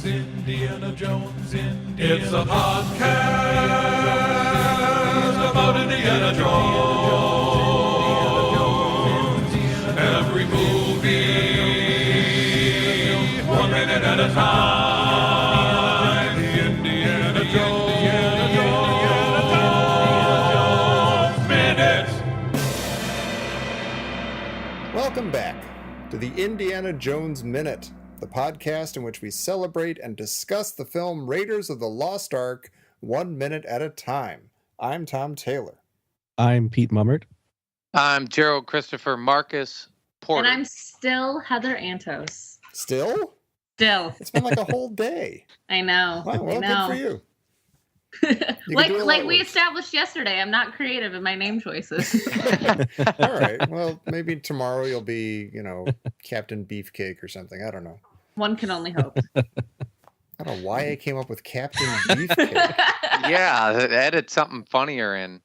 Indiana Jones, Indiana. It's a podcast about Indiana Jones. Every movie, 1 minute at a time. Indiana Jones Minute. Welcome back to the Indiana Jones Minute, the podcast in which we celebrate and discuss the film Raiders of the Lost Ark 1 minute at a time. I'm Tom Taylor. I'm Pete Mummert. I'm Gerald Christopher Marcus Porter. And I'm still Heather Antos. Still? Still. It's been like a whole day. I know. Wow, well, I know. good for you. like we established yesterday, I'm not creative in my name choices. All right. Well, maybe tomorrow you'll be, Captain Beefcake or something. I don't know. One can only hope. I don't know why I came up with Captain Beefcake. Yeah, added something funnier in.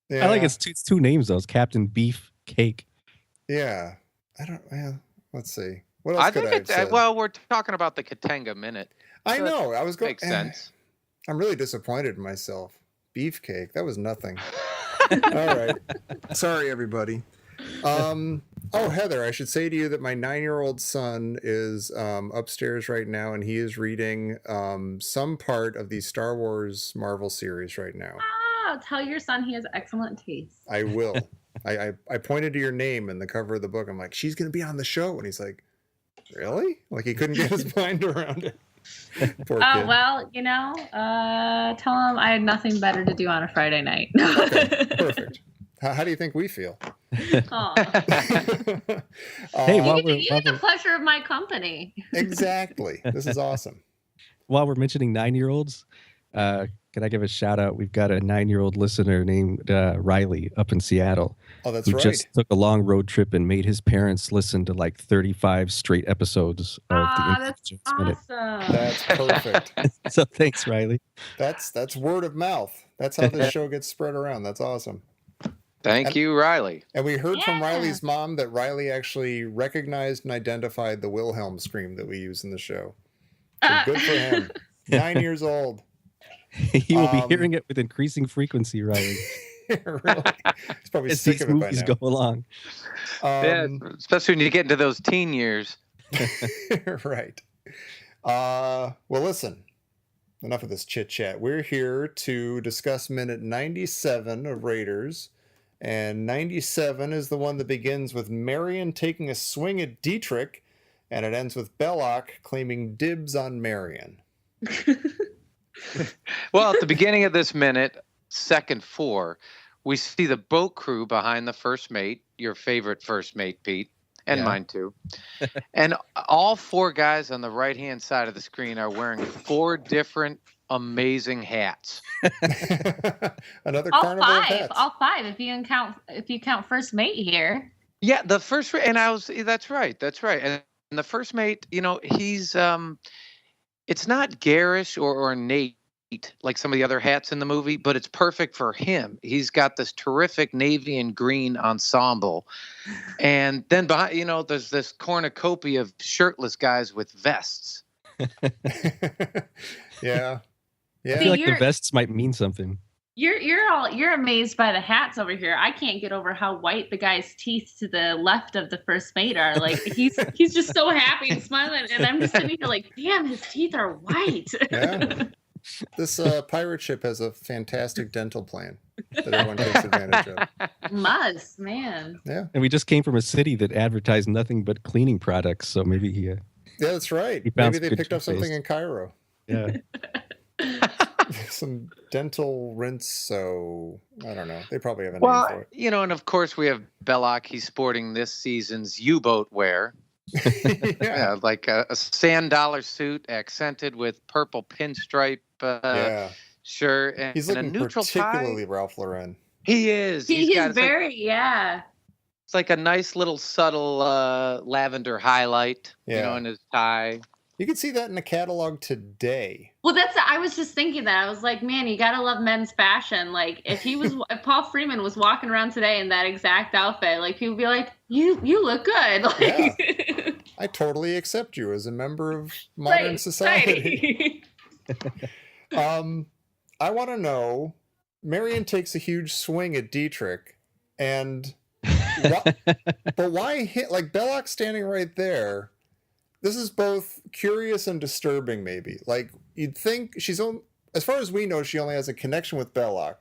Yeah. I like it's two names though. It's Captain Beef Cake. Yeah. Let's see. What else could I have said? Well, we're talking about the Katanga minute. I know. I was going. Makes sense. I'm really disappointed in myself. Beefcake. That was nothing. All right. Sorry, everybody. Heather, I should say to you that my 9-year-old son is upstairs right now, and he is reading some part of the Star Wars Marvel series right now. Oh, tell your son he has excellent taste. I will. I pointed to your name in the cover of the book. I'm like, she's going to be on the show. And he's like, really? Like he couldn't get his mind around it. Poor kid. Well, tell him I had nothing better to do on a Friday night. Okay, perfect. How do you think we feel? Hey, you get the pleasure of my company. Exactly. This is awesome. While we're mentioning 9-year-olds, can I give a shout out? We've got a 9-year-old listener named Riley up in Seattle. Oh, that's who right. Just took a long road trip and made his parents listen to like 35 straight episodes of the that's Minute. awesome. That's perfect. So thanks, Riley. That's word of mouth. That's how this show gets spread around. That's awesome. Thank you, Riley. And we heard from Riley's mom that Riley actually recognized and identified the Wilhelm scream that we use in the show. So good for him. 9 years old. He will be hearing it with increasing frequency, Riley. Really? He's probably As sick these of it by movies now. go along. Yeah, especially when you get into those teen years. Right. Well, listen. Enough of this chit chat. We're here to discuss minute 97 of Raiders. And 97 is the one that begins with Marion taking a swing at Dietrich, and it ends with Belloq claiming dibs on Marion. Well, at the beginning of this minute, second 4, we see the boat crew behind the first mate, your favorite first mate, Pete, and mine too. And all 4 guys on the right-hand side of the screen are wearing 4 different amazing hats. Another all carnival of 5. hats. All 5 if you count first mate here. Yeah, the first, and that's right. And the first mate, he's it's not garish or ornate like some of the other hats in the movie, but it's perfect for him. He's got this terrific navy and green ensemble. And then behind, there's this cornucopia of shirtless guys with vests. Yeah. I feel like the vests might mean something. You're amazed by the hats over here. I can't get over how white the guy's teeth to the left of the first mate are. Like he's just so happy and smiling, and I'm just sitting here like, damn, his teeth are white. Yeah. This pirate ship has a fantastic dental plan that everyone takes advantage of. Must, man. Yeah. And we just came from a city that advertised nothing but cleaning products, so maybe Yeah, that's right. He found Maybe they good picked up something toothpaste. in Cairo. yeah. Some dental rinse, so I don't know. They probably have a name for it. And of course we have Belloq. He's sporting this season's U-boat wear. Yeah. Like a sand dollar suit accented with purple pinstripe shirt and, He's and looking a neutral particularly tie. Ralph Lauren. He is. He's got, very, It's like a nice little subtle lavender highlight, in his tie. You can see that in the catalog today. Well, I was just thinking that. I was like, man, you gotta love men's fashion. Like, if Paul Freeman was walking around today in that exact outfit, like, people would be like, you look good. Like, Yeah. I totally accept you as a member of modern society. I want to know, Marion takes a huge swing at Dietrich, and but why hit, like, Belloq standing right there? This is both curious and disturbing, maybe. Like, you'd think as far as we know, she only has a connection with Belloq.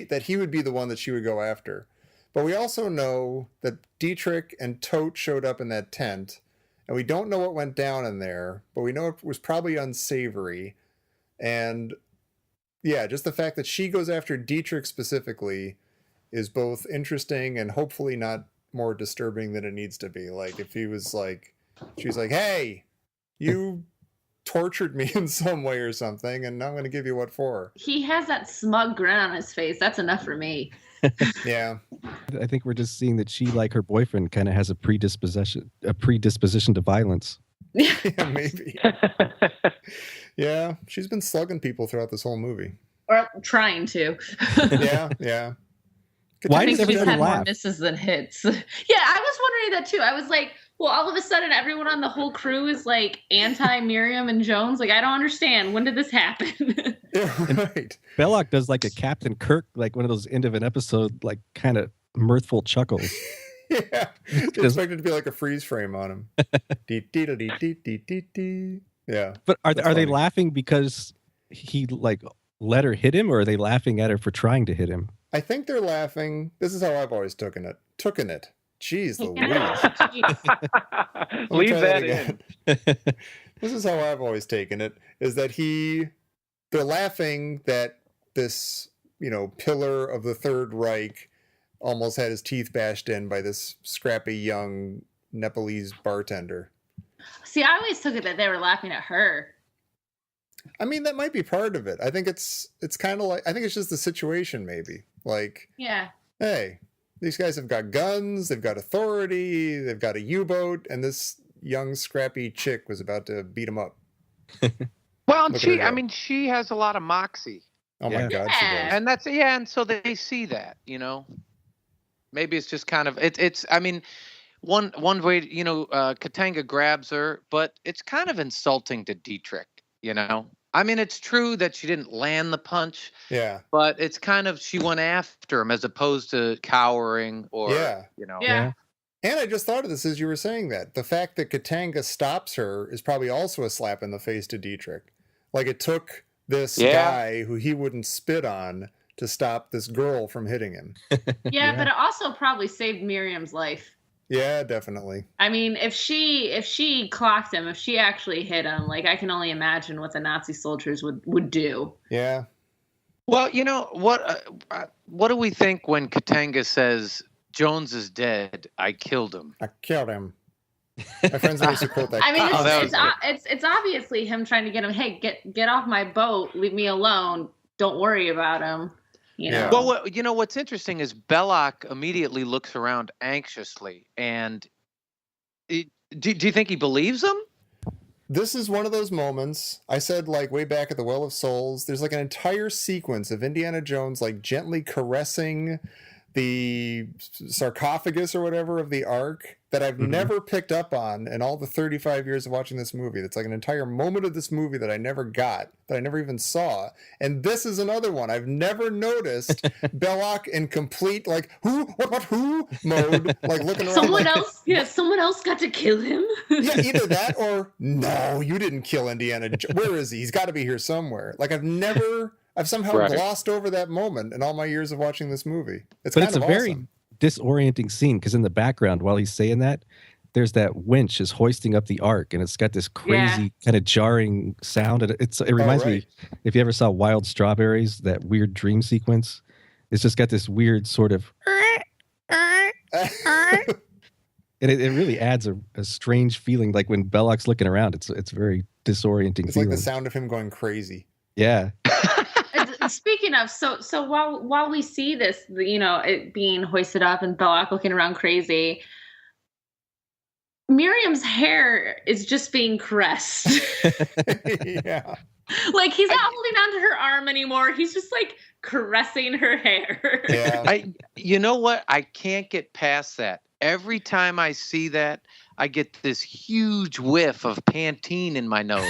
That he would be the one that she would go after. But we also know that Dietrich and Tote showed up in that tent, and we don't know what went down in there, but we know it was probably unsavory. And yeah, just the fact that she goes after Dietrich specifically is both interesting and hopefully not more disturbing than it needs to be. Like, if he was like, she's like, hey, you tortured me in some way or something, and I'm going to give you what for. He has that smug grin on his face. That's enough for me. Yeah. I think we're just seeing that she, like her boyfriend, kind of has a predisposition to violence. Yeah, maybe. Yeah, she's been slugging people throughout this whole movie. Or trying to. Yeah. Why I does think she's everybody had more laugh? misses than hits. Yeah, I was wondering that too. I was like, well, all of a sudden everyone on the whole crew is like anti-Miriam and Jones. Like, I don't understand. When did this happen? Yeah, right. Belloq does like a Captain Kirk, like one of those end of an episode, like kind of mirthful chuckles. Yeah. Expected to be like a freeze frame on him. Dee. Yeah. But are That's they funny. laughing because he like let her hit him, or are they laughing at her for trying to hit him? I think they're laughing. This is how I've always taken it. Jeez Louise. Let me Leave try that again. in. This is how I've always taken it, is that they're laughing that this, pillar of the Third Reich almost had his teeth bashed in by this scrappy young Nepalese bartender. See, I always took it that they were laughing at her. I mean, that might be part of it. I think it's kind of like, I think it's just the situation, maybe. Like, Yeah. hey, these guys have got guns, they've got authority, they've got a U-boat, and this young scrappy chick was about to beat him up. Well, and Look at her go. she has a lot of moxie. Oh my Yeah. God, she Yeah. does. And and so they see that, maybe it's just kind of, it's, I mean, one way, Katanga grabs her, but it's kind of insulting to Dietrich, I mean, it's true that she didn't land the punch, Yeah. but it's kind of, she went after him as opposed to cowering or, Yeah. And I just thought of this as you were saying that. The fact that Katanga stops her is probably also a slap in the face to Dietrich. Like, it took this guy who he wouldn't spit on to stop this girl from hitting him. Yeah, but it also probably saved Miriam's life. Yeah, definitely. I mean, if she clocked him, if she actually hit him, like, I can only imagine what the Nazi soldiers would do. Yeah. Well, what do we think when Katanga says, Jones is dead, I killed him? I killed him. My friends always used to quote that. I mean, that was it's obviously him trying to get him. Hey, get off my boat. Leave me alone. Don't worry about him. Yeah. Well, what's interesting is Belloq immediately looks around anxiously, and do you think he believes him? This is one of those moments, I said, like, way back at the Well of Souls, there's like an entire sequence of Indiana Jones like gently caressing the sarcophagus or whatever of the Ark that I've never picked up on in all the 35 years of watching this movie. That's like an entire moment of this movie that I never got, that I never even saw. And this is another one. I've never noticed Belloq in complete, like, who mode, like looking around. Someone else got to kill him. Yeah, either that or, no, you didn't kill Indiana. Where is he? He's got to be here somewhere. Like, I've somehow glossed over that moment in all my years of watching this movie. It's a very disorienting scene, because in the background, while he's saying that, there's that winch is hoisting up the Ark, and it's got this crazy kind of jarring sound. And it reminds me, if you ever saw Wild Strawberries, that weird dream sequence, it's just got this weird sort of and it really adds a strange feeling. Like when Belloq's looking around, it's very disorienting. It's like the sound of him going crazy. Yeah. Speaking of, so while we see this, it being hoisted up and Belloq looking around crazy, Miriam's hair is just being caressed. Yeah. Like he's not holding onto her arm anymore. He's just like caressing her hair. Yeah. You know what? I can't get past that. Every time I see that, I get this huge whiff of Pantene in my nose.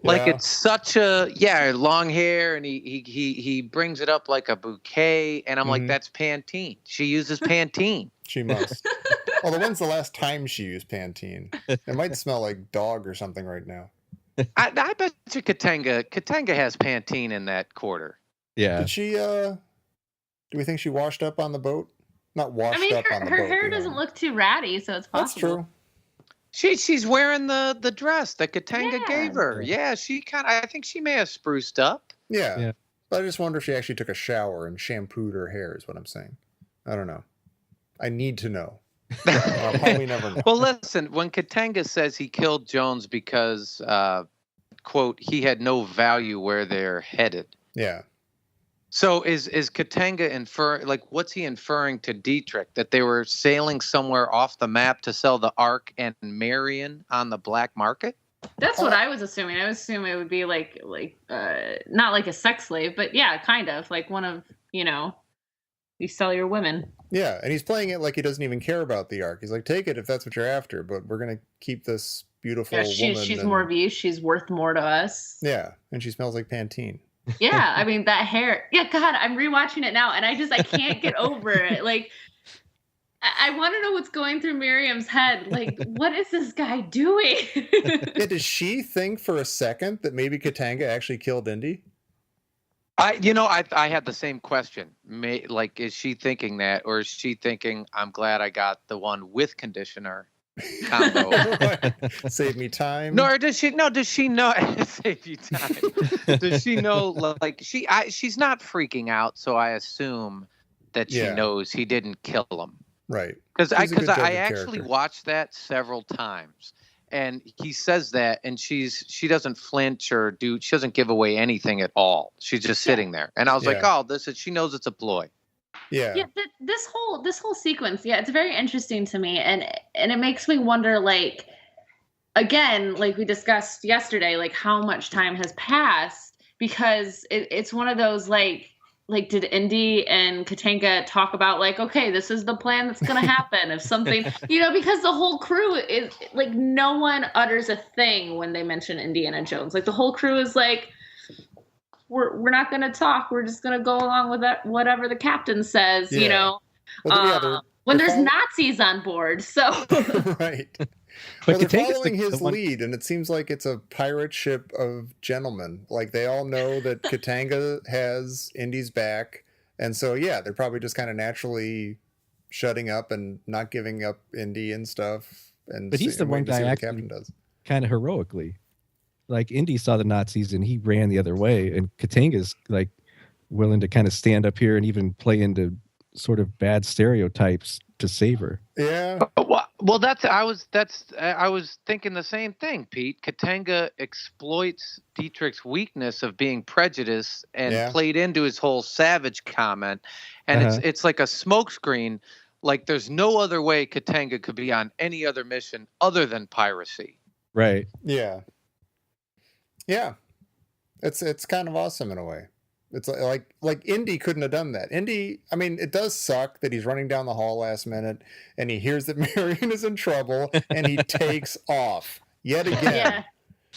Like it's such a long hair, and he brings it up like a bouquet, and I'm like, that's Pantene. She uses Pantene. She must. Although when's the last time she used Pantene? It might smell like dog or something right now. I bet you Katanga has Pantene in that quarter. Yeah. Did she do we think she washed up on the boat? Not washed up on the boat. Her hair doesn't look too ratty, so it's possible. That's true. She's wearing the dress that Katanga gave her. Yeah, I think she may have spruced up. Yeah. But I just wonder if she actually took a shower and shampooed her hair is what I'm saying. I don't know. I need to know. I'll probably never know. Well, listen, when Katanga says he killed Jones because, quote, he had no value where they're headed. Yeah. So is Katanga what's he inferring to Dietrich? That they were sailing somewhere off the map to sell the Ark and Marion on the black market? That's what I was assuming. I was assuming it would be like not like a sex slave, but yeah, kind of like one of, you sell your women. Yeah, and he's playing it like he doesn't even care about the Ark. He's like, take it if that's what you're after, but we're going to keep this beautiful woman. She's more of you. She's worth more to us. Yeah, and she smells like Pantene. Yeah, I mean, that hair. Yeah, God, I'm rewatching it now, and I can't get over it. Like, I want to know what's going through Miriam's head. Like, what is this guy doing? Yeah, does she think for a second that maybe Katanga actually killed Indy? I had the same question. Is she thinking that, or is she thinking, I'm glad I got the one with conditioner combo? Save me time. No, or does she know? Save you time. Does she know? Like she's not freaking out, so I assume that she knows he didn't kill him. Right. Because I actually watched that several times. And he says that, and she doesn't flinch she doesn't give away anything at all. She's just sitting there, and I was like, oh, she knows it's a ploy. Yeah. Yeah. This whole sequence, it's very interesting to me, and it makes me wonder, like, again, like we discussed yesterday, like how much time has passed, because it's one of those like, did Indy and Katanga talk about, like, okay, this is the plan that's going to happen if something, because the whole crew is, like, no one utters a thing when they mention Indiana Jones. Like, the whole crew is like, we're not going to talk. We're just going to go along with that, whatever the captain says, Well, when there's Nazis on board. So, right. But they're following his lead, and it seems like it's a pirate ship of gentlemen. Like, they all know that Katanga has Indy's back, and so they're probably just kind of naturally shutting up and not giving up Indy and stuff. But he's the one guy acting kind of heroically. Like, Indy saw the Nazis and he ran the other way, and Katanga's like willing to kind of stand up here and even play into sort of bad stereotypes to save her. Yeah. Well, I was thinking the same thing, Pete. Katanga exploits Dietrich's weakness of being prejudiced and played into his whole savage comment, and it's like a smokescreen. Like, there's no other way Katanga could be on any other mission other than piracy. Right. Yeah. Yeah. It's kind of awesome in a way. It's like Indy couldn't have done that. Indy, I mean, it does suck that he's running down the hall last minute and he hears that Marion is in trouble and he takes off yet again.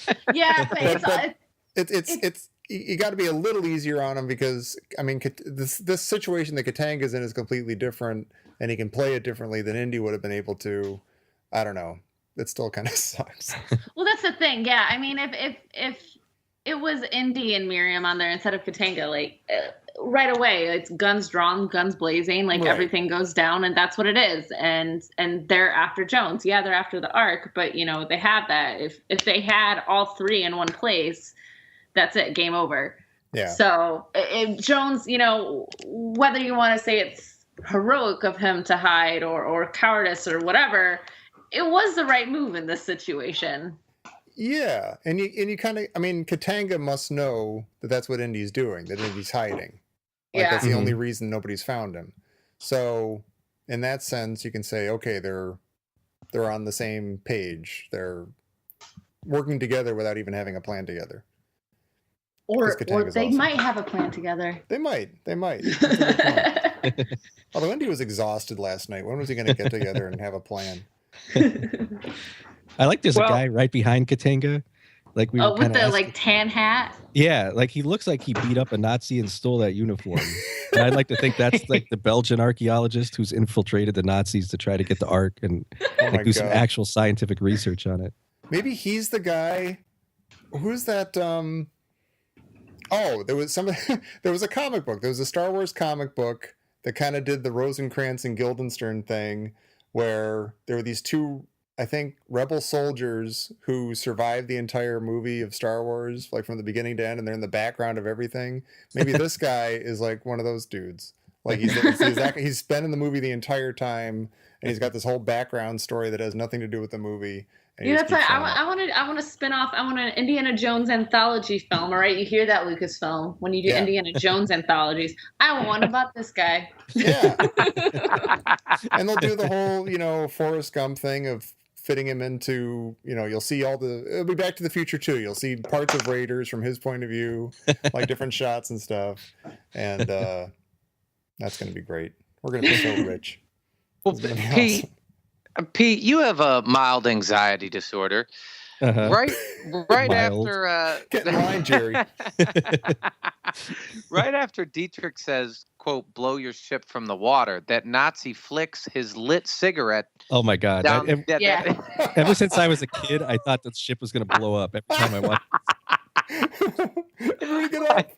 But it's you got to be a little easier on him, because I mean, this situation that Katanga's in is completely different, and he can play it differently than Indy would have been able to. I don't know. It still kind of sucks. Well, that's the thing. Yeah, I mean, if it was Indy and Miriam on there instead of Katanga, like, right away, it's guns drawn, guns blazing, like everything goes down, and that's what it is. And they're after Jones. Yeah, they're after the Ark, but they have that. If they had all three in one place, that's it, game over. Yeah. So if Jones, whether you want to say it's heroic of him to hide or cowardice or whatever, it was the right move in this situation. Yeah, and you kind of, I mean, Katanga must know that that's what Indy's doing, that Indy's hiding. Like, that's the only reason nobody's found him. So in that sense, you can say, okay, they're on the same page. They're working together without even having a plan together. Or Katanga's they awesome. might have a plan together. They might. That's a good point. Although Indy was exhausted last night. When was he going to get together and have a plan? I like there's a guy right behind Katanga. Like we were with the asking, tan hat. Yeah, like he looks like he beat up a Nazi and stole that uniform. And I'd like to think that's like the Belgian archaeologist who's infiltrated the Nazis to try to get the Ark and do some actual scientific research on it. Maybe he's the guy. Who's that? Oh, there was there was a comic book. There was a Star Wars comic book that kind of did the Rosencrantz and Guildenstern thing, where there were these two, I think, rebel soldiers who survived the entire movie of Star Wars, like from the beginning to end, and they're in the background of everything. Maybe this guy is like one of those dudes. Like he's been in the movie the entire time, and he's got this whole background story that has nothing to do with the movie. That's right. I want to spin off. I want an Indiana Jones anthology film. All right, you hear that, Lucasfilm? When you do Indiana Jones anthologies, I want one about this guy. Yeah, and they'll do the whole, Forrest Gump thing of fitting him into, you'll see it'll be Back to the Future too. You'll see parts of Raiders from his point of view, like different shots and stuff, and that's going to be great. We're going to be so rich. Well, Pete, you have a mild anxiety disorder. Uh-huh. Right after get in line, Jerry. Right after Dietrich says, quote, blow your ship from the water, that Nazi flicks his lit cigarette. Oh my God. Ever since I was a kid, I thought the ship was going to blow up every time I watched it. Everybody get up.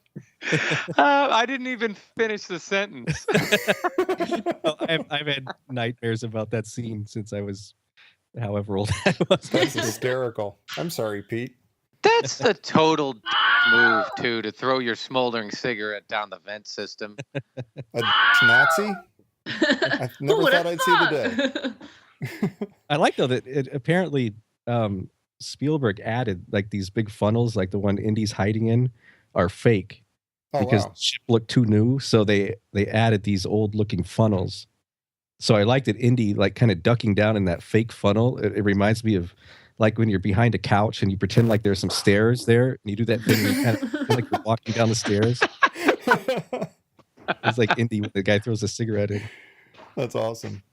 I didn't even finish the sentence. I've had nightmares about that scene since I was however old I was. That's hysterical. I'm sorry, Pete. That's the total move, too, to throw your smoldering cigarette down the vent system. A Nazi? I never thought I'd see the day. I like, though, that it apparently Spielberg added like these big funnels, like the one Indy's hiding in, are fake. Because the ship looked too new, so they added these old looking funnels. So I liked it. Indy like kind of ducking down in that fake funnel. It reminds me of like when you're behind a couch and you pretend like there's some stairs there, and you do that thing where you kind of feel like you're walking down the stairs. It's like Indy when the guy throws a cigarette in. That's awesome.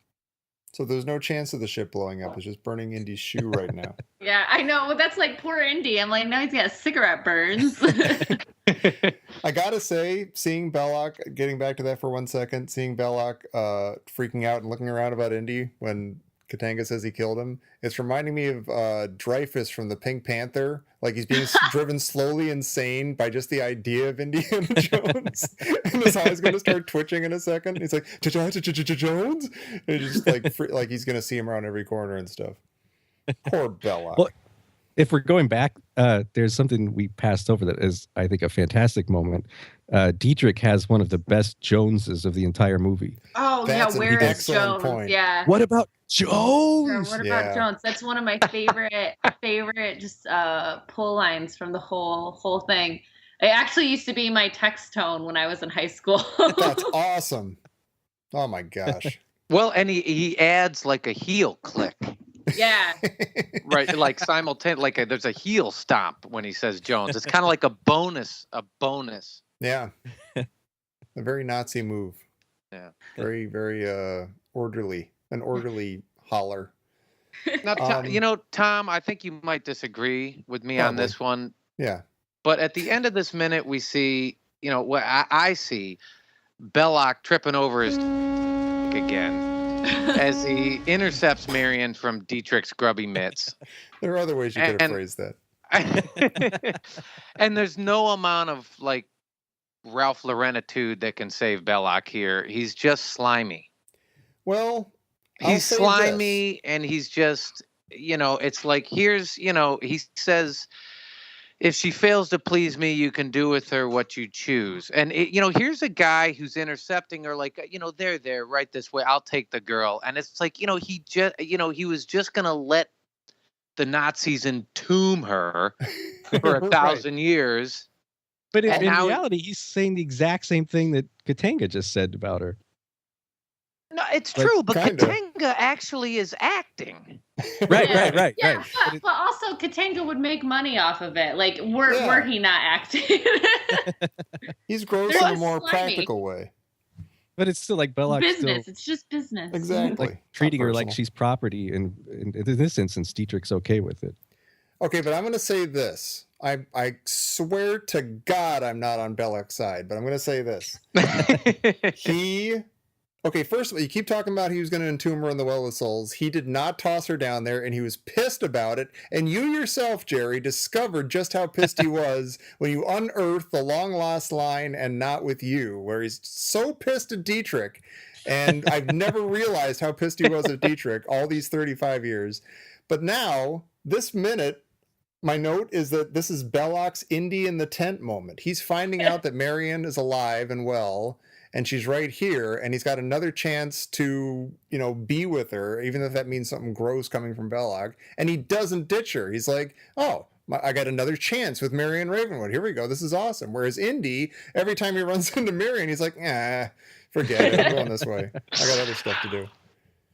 So there's no chance of the ship blowing up. It's just burning Indy's shoe right now. Yeah, I know. That's like poor Indy. I'm like, now he's got cigarette burns. I gotta say, seeing Belloq, getting back to that for 1 second, seeing Belloq freaking out and looking around about Indy when Katanga says he killed him, it's reminding me of Dreyfus from the Pink Panther. Like he's being driven slowly insane by just the idea of Indiana Jones. And his eye's going to start twitching in a second. He's like, Jones? And he's just like he's going to see him around every corner and stuff. Poor Belloq. Well, if we're going back, there's something we passed over that is, I think, a fantastic moment. Dietrich has one of the best Joneses of the entire movie. Oh, That's where is Jones? Point. Yeah. What about Jones? Yeah, what about Jones? That's one of my favorite just pull lines from the whole thing. It actually used to be my text tone when I was in high school. That's awesome. Oh my gosh. Well, and he adds like a heel click. Yeah. Right, like simultaneous, like there's a heel stomp when he says Jones. It's kind of like a bonus. Yeah. A very Nazi move. Yeah. Very, very orderly. An orderly holler. Now, Tom, I think you might disagree with me on this one. Yeah. But at the end of this minute, we see, what I see Belloq tripping over his again. As he intercepts Marion from Dietrich's grubby mitts. There are other ways you could have phrased that. And there's no amount of like Ralph Laurenitude that can save Belloq here. He's just slimy. Well, he's slimy and he's just, it's like he says, if she fails to please me, you can do with her what you choose. And, here's a guy who's intercepting her like, there, right this way. I'll take the girl. And it's like, he was just going to let the Nazis entomb her for 1,000 years. But in reality, he's saying the exact same thing that Katanga just said about her. No, it's Like, true, but kinda. Katanga actually is acting. Right. Yeah, but also Katanga would make money off of it. Like, were Yeah. he not acting? He's gross There in a was more slimy. practical way. But it's still like Belloq Business. still It's just business. Exactly. like treating Not her like personal. she's property, and in this instance, Dietrich's okay with it. Okay, but I'm going to say this. I swear to God I'm not on Belloq's side, but I'm going to say this. Okay, first of all, you keep talking about he was going to entomb her in the Well of Souls. He did not toss her down there, and he was pissed about it. And you yourself, Jerry, discovered just how pissed he was when you unearthed the long-lost line and Not With You, where he's so pissed at Dietrich. And I've never realized how pissed he was at Dietrich all these 35 years. But now, this minute, my note is that this is Belloq's Indy in the tent moment. He's finding out that Marion is alive and well, and she's right here, and he's got another chance to, be with her, even if that means something gross coming from Belloq. And he doesn't ditch her. He's like, oh, I got another chance with Marion Ravenwood. Here we go. This is awesome. Whereas Indy, every time he runs into Marion, he's like, forget it. I'm going this way. I got other stuff to do.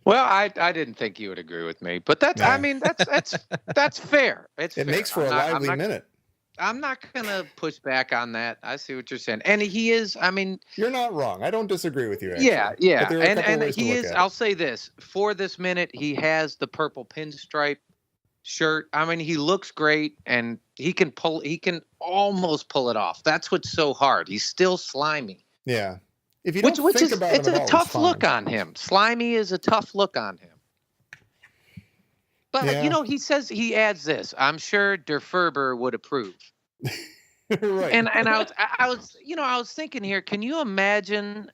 Well, I didn't think you would agree with me, but that's Yeah. I mean that's fair. It's It fair. makes for a lively minute. I'm not gonna push back on that. I see what you're saying, and he is. I mean, you're not wrong. I don't disagree with you. Actually. Yeah, But there are a couple and ways to he look is. at I'll say this: for this minute, he has the purple pinstripe shirt. I mean, he looks great, and he can almost pull it off. That's what's so hard. He's still slimy. Yeah. If you don't think about it, it's a tough look on him. Slimy is a tough look on him. But Yeah. he says, he adds this. I'm sure Der Ferber would approve. Right. And I was thinking here. Can you imagine,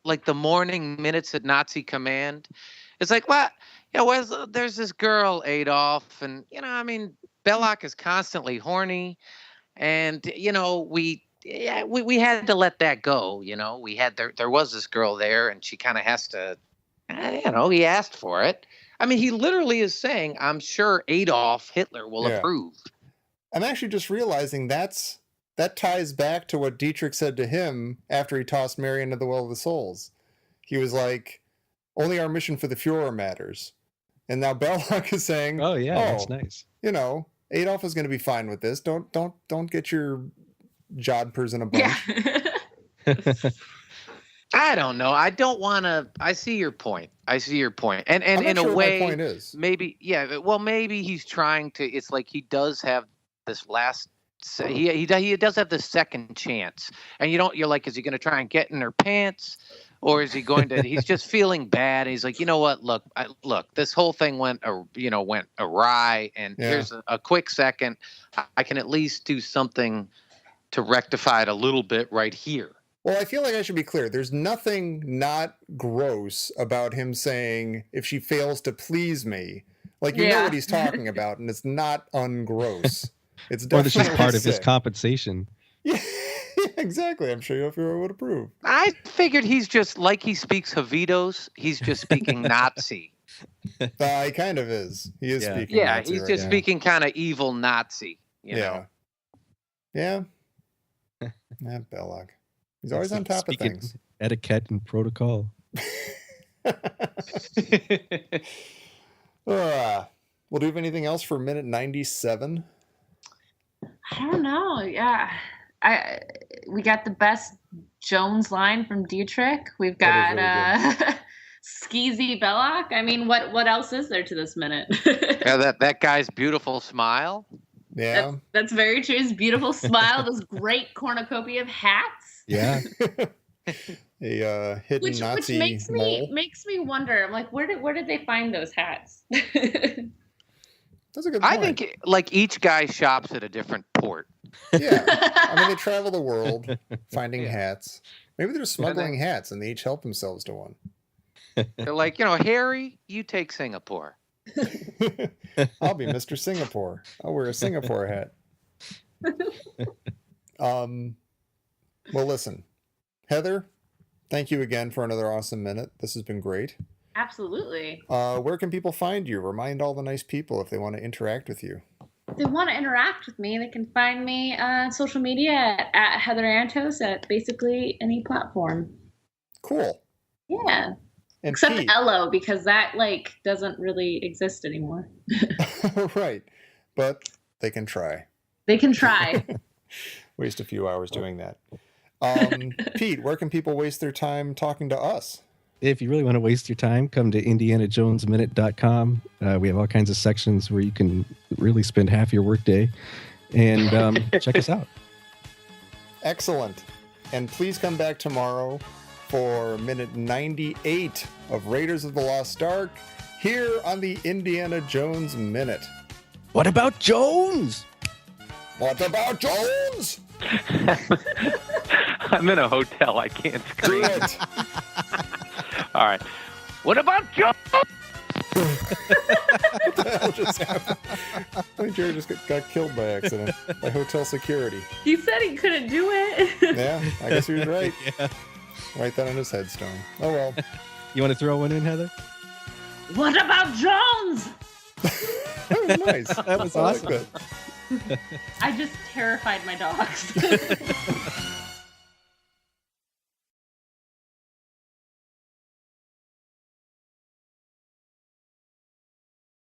like, the morning minutes at Nazi Command? It's like, well, there's this girl Adolf, and Belloq is constantly horny, and we had to let that go. We had there was this girl there, and she kind of has to, he asked for it. I mean, he literally is saying, I'm sure Adolf Hitler will approve. I'm actually just realizing that ties back to what Dietrich said to him after he tossed Marion into the Well of the Souls. He was like, only our mission for the Fuhrer matters. And now Belloq is saying, oh yeah, that's nice. Adolf is going to be fine with this. Don't get your jodhpurs in a bunch. Yeah. I don't know. I don't want to. I see your point. And I'm not in sure a way, what my point is. maybe, yeah. Well, maybe he's trying to. It's like he does have this last. He does have this second chance, and you're like, is he going to try and get in her pants, or is he going to? He's just feeling bad. He's like, you know what? Look, this whole thing went awry, and here's a quick second. I can at least do something to rectify it a little bit right here. Well, I feel like I should be clear. There's nothing not gross about him saying, if she fails to please me. Like, you know what he's talking about, and it's not ungross. It's definitely Or this is part of his sick. compensation. Yeah, exactly. I'm sure Fuhrer would approve. I figured he's just, like he speaks Havidos, he's just speaking Nazi. He kind of is. He is speaking Yeah, Nazi he's right just now. speaking kind of evil Nazi, you know. Yeah. Belloq. He's always on top of Speaking things. Etiquette and protocol. Well, do you have anything else for minute 97? I don't know. Yeah. We got the best Jones line from Dietrich. We've got skeezy Belloq. I mean, what else is there to this minute? Yeah, that guy's beautiful smile. Yeah. That's very true. His beautiful smile, those great cornucopia of hats. Yeah. A hidden Which Nazi makes mole. me wonder. I'm like, where did they find those hats? That's a good point. I think like each guy shops at a different port. Yeah. I mean, they travel the world finding hats. Maybe they're smuggling then- hats and they each help themselves to one. They're like, Harry, you take Singapore. I'll be Mr. Singapore. I'll wear a Singapore hat. Well, listen, Heather, thank you again for another awesome minute. This has been great. Absolutely. Where can people find you? Remind all the nice people if they want to interact with you. If they want to interact with me, they can find me on social media at Heather Antos at basically any platform. Cool. Yeah. And Except Pete, Ello, because that like doesn't really exist anymore. right. But they can try. They can try. Waste a few hours doing that. Pete, where can people waste their time talking to us? If you really want to waste your time, come to indianajonesminute.com. We have all kinds of sections where you can really spend half your workday, and check us out. Excellent. And please come back tomorrow for minute 98 of Raiders of the Lost Ark here on the Indiana Jones Minute. What about Jones? What about Jones? I'm in a hotel. I can't Do scream. it. All right. What about Joe? What the hell just happened? I think Jerry just got killed by accident by hotel security. He said he couldn't do it. Yeah, I guess he was right. Yeah. Write that on his headstone. Oh well. You want to throw one in, Heather? What about Jones? That was nice. That was I like awesome. that. I just terrified my dogs.